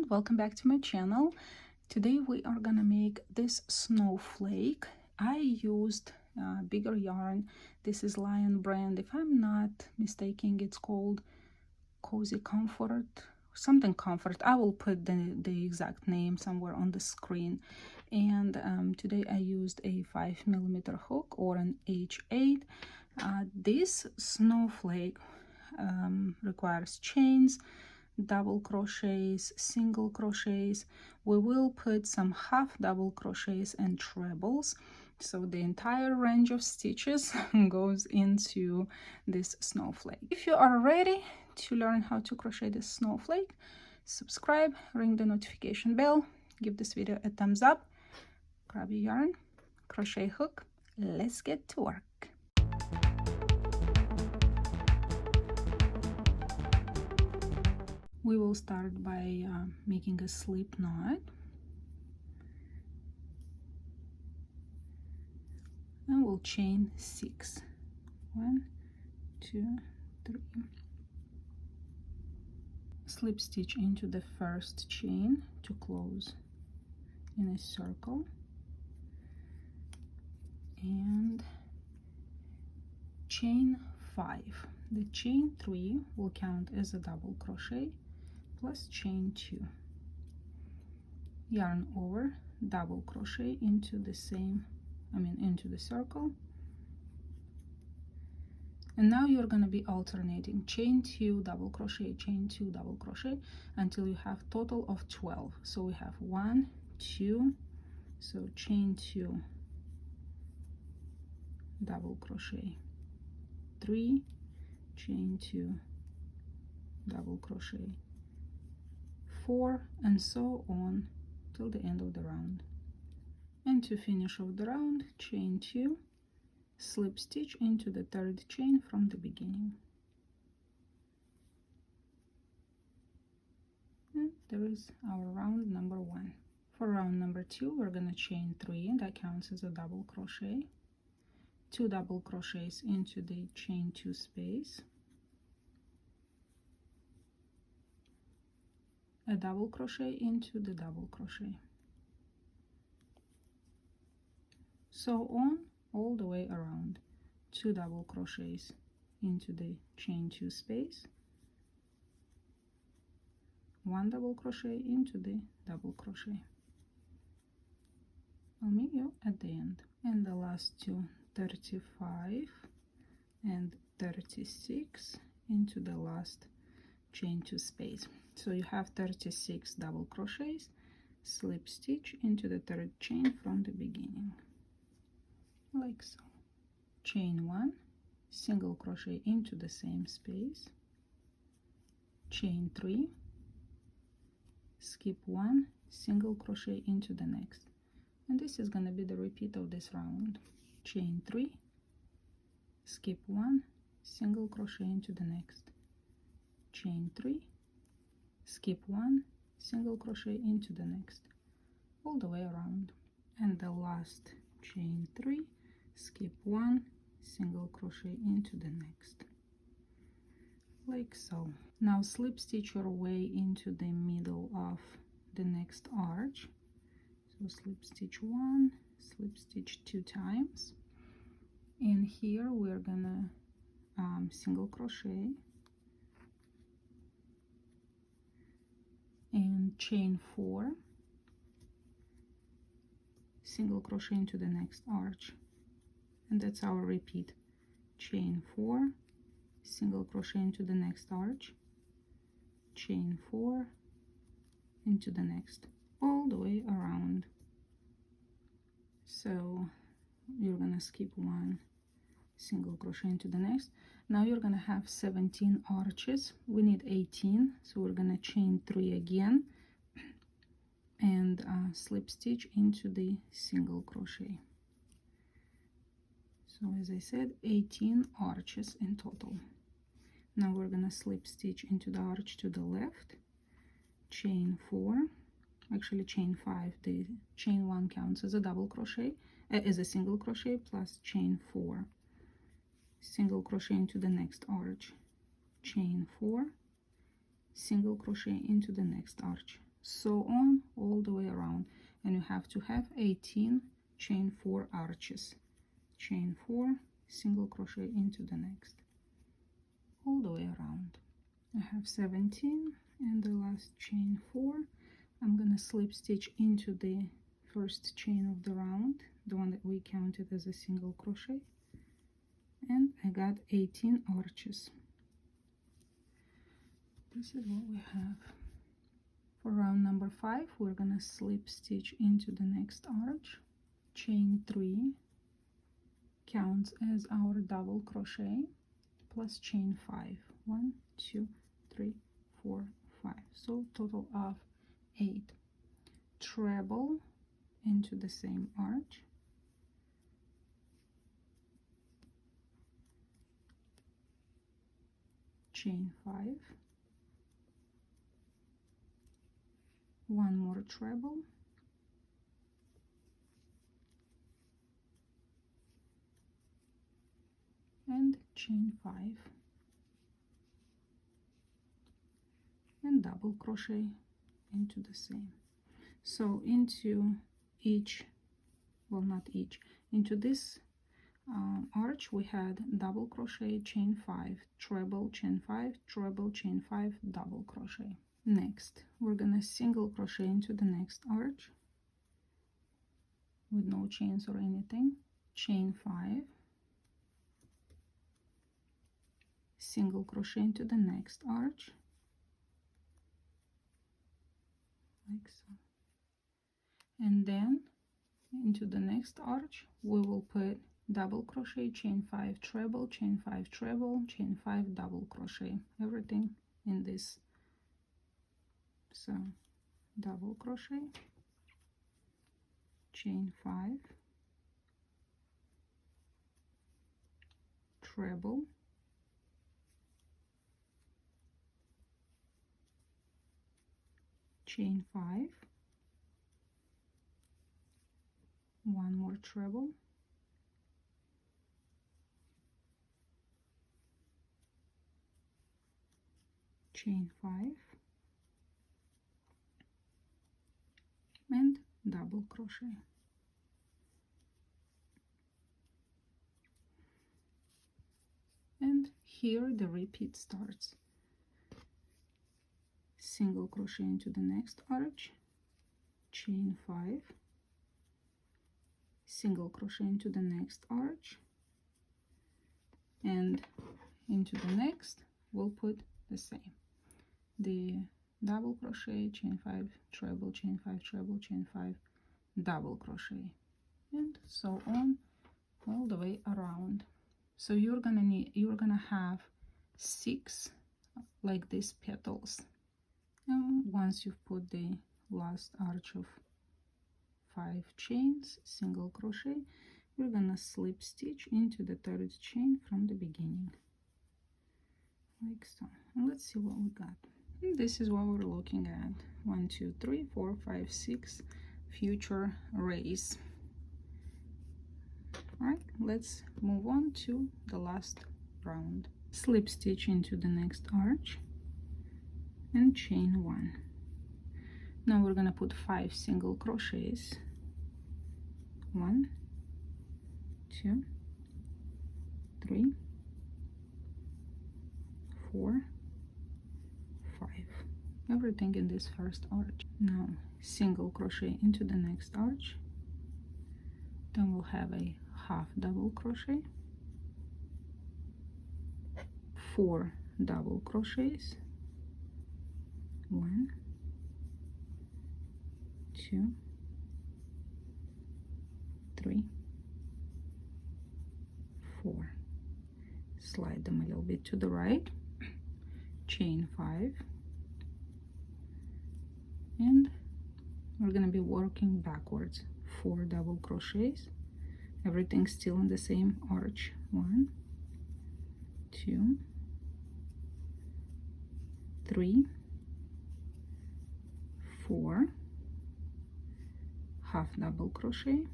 welcome back to my channel. Today we are gonna make this snowflake. I used bigger yarn. This is Lion brand. If I'm not mistaken, it's called Cozy Comfort, something Comfort. I will put the exact name somewhere on the screen. And today I used a 5mm hook or an H8. This snowflake requires chains, double crochets, single crochets. We will put some half double crochets and trebles, so the entire range of stitches goes into this snowflake. If you are ready to learn how to crochet this snowflake, subscribe, ring the notification bell, give this video a thumbs up, grab your yarn, crochet hook. Let's get to work. We will start by making a slip knot, and we'll chain 6. 1, 2, 3. Slip stitch into the first chain to close in a circle, and chain 5. The chain 3 will count as a double crochet plus chain 2. Yarn over, double crochet into the into the circle, and now you're going to be alternating chain 2, double crochet, chain 2, double crochet until you have total of 12. So we have 1, 2, so chain 2, double crochet, 3, chain 2, double crochet, 4, and so on till the end of the round. And to finish off the round, chain 2, slip stitch into the third chain from the beginning. And there is our round number 1. For round number 2, we're going to chain 3, that counts as a double crochet, 2 double crochets into the chain 2 space, a double crochet into the double crochet, so on all the way around. 2 double crochets into the chain 2 space, 1 double crochet into the double crochet. I'll meet you at the end. And the last two, 35 and 36 into the last chain 2 space. So you have 36 double crochets, slip stitch into the third chain from the beginning, like so. Chain 1, single crochet into the same space, chain 3, skip 1, single crochet into the next, and this is going to be the repeat of this round. Chain 3, skip 1, single crochet into the next, chain 3, skip 1, single crochet into the next, all the way around. And the last chain 3, skip 1, single crochet into the next, like so. Now slip stitch your way into the middle of the next arch. So slip stitch 1, slip stitch 2 times, and here we're gonna single crochet and chain 4, single crochet into the next arch, and that's our repeat. Chain 4, single crochet into the next arch, chain 4 into the next, all the way around. So you're gonna skip 1, single crochet into the next. Now you're gonna have 17 arches. We need 18, so we're gonna chain 3 again and slip stitch into the single crochet. So as I said, 18 arches in total. Now we're gonna slip stitch into the arch to the left, chain 4, actually chain 5. The chain 1 counts as a double crochet, as a single crochet, plus chain 4, single crochet into the next arch, chain 4, single crochet into the next arch, so on all the way around, and you have to have 18 chain 4 arches, chain 4, single crochet into the next, all the way around. I have 17 and the last chain 4. I'm gonna slip stitch into the first chain of the round, the one that we counted as a single crochet, and I got 18 arches. This is what we have. For round number 5, we're gonna slip stitch into the next arch, chain 3 counts as our double crochet, plus chain 5, 1 2 3 4 5, so total of 8. Treble into the same arch, chain 5, one more treble, and chain 5, and double crochet into the same. So into each, well, not each, into this arch we had double crochet, chain 5, treble, chain 5, treble, chain 5, double crochet. Next we're gonna single crochet into the next arch with no chains or anything, chain 5, single crochet into the next arch, like so, and then into the next arch we will put double crochet, chain 5, treble, chain 5, treble, chain 5, double crochet, everything in this. So double crochet, chain 5, treble, chain 5, one more treble, chain 5, and double crochet. And here the repeat starts. Single crochet into the next arch, chain 5, single crochet into the next arch, and into the next we'll put the same, the double crochet, chain 5, treble, chain 5, treble, chain 5, double crochet, and so on all the way around. So you're gonna have 6 like these petals, and once you've put the last arch of 5 chains, single crochet, you're gonna slip stitch into the 3rd chain from the beginning, like so. And let's see what we got. And this is what we're looking at. 1 2 3 4 5 6 future rays. All right, let's move on to the last round. Slip stitch into the next arch and chain 1. Now we're gonna put 5 single crochets, 1 2 3 4 5, everything in this first arch. Now single crochet into the next arch, then we'll have a half double crochet, 4 double crochets, 1 2 3 4, slide them a little bit to the right, chain 5, and we're going to be working backwards, 4 double crochets, everything still in the same arch, 1 2 3 4, half double crochet,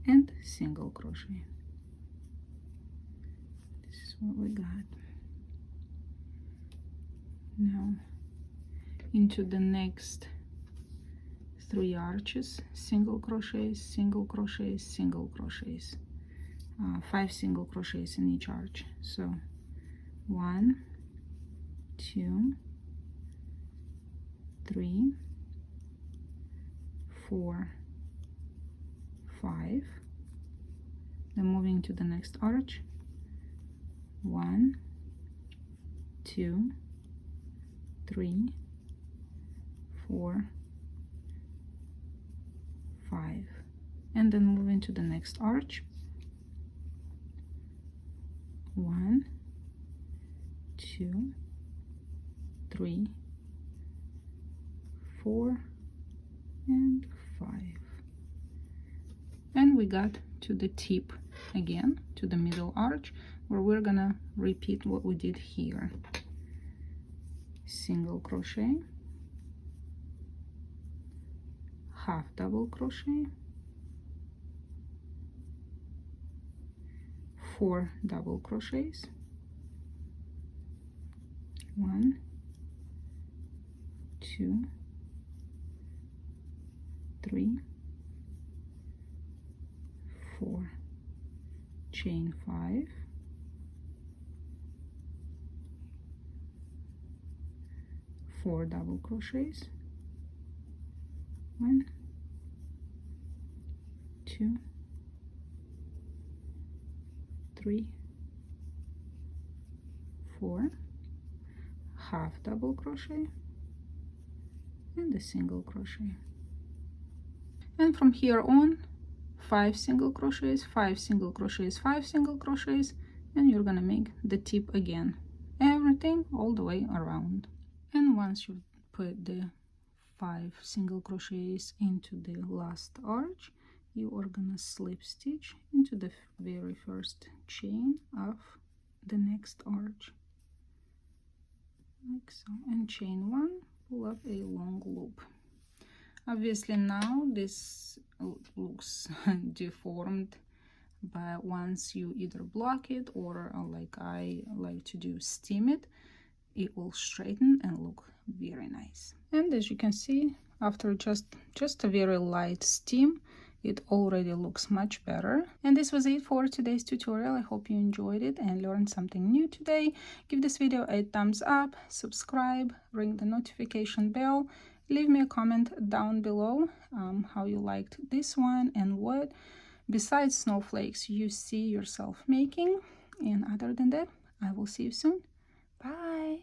and single crochet. This is what we got. Now into the next 3 arches, single crochets, single crochets, single crochets, 5 single crochets in each arch. So 1, 2, 3, 4, 5. Then moving to the next arch, 1, 2, 3, 4, 5, and then moving to the next arch, 1, 2, 3, 4, and 5. And we got to the tip again, to the middle arch, where we're gonna repeat what we did here. Single crochet, half double crochet, 4 double crochets, 1, 2, 3, 4, chain 5, 4 double crochets, 1, 2, 3, 4, half double crochet, and a single crochet. And from here on, 5 single crochets, 5 single crochets, 5 single crochets, and you're gonna make the tip again, everything all the way around. And once you put the 5 single crochets into the last arch, you are gonna slip stitch into the very first chain of the next arch, like so, and chain 1, pull up a long loop. Obviously now this looks deformed, but once you either block it or like I like to do, steam it, it will straighten and look very nice. And as you can see, after just a very light steam, it already looks much better. And this was it for today's tutorial. I hope you enjoyed it and learned something new today. Give this video a thumbs up, subscribe, ring the notification bell, leave me a comment down below how you liked this one and what besides snowflakes you see yourself making. And other than that, I will see you soon. Bye.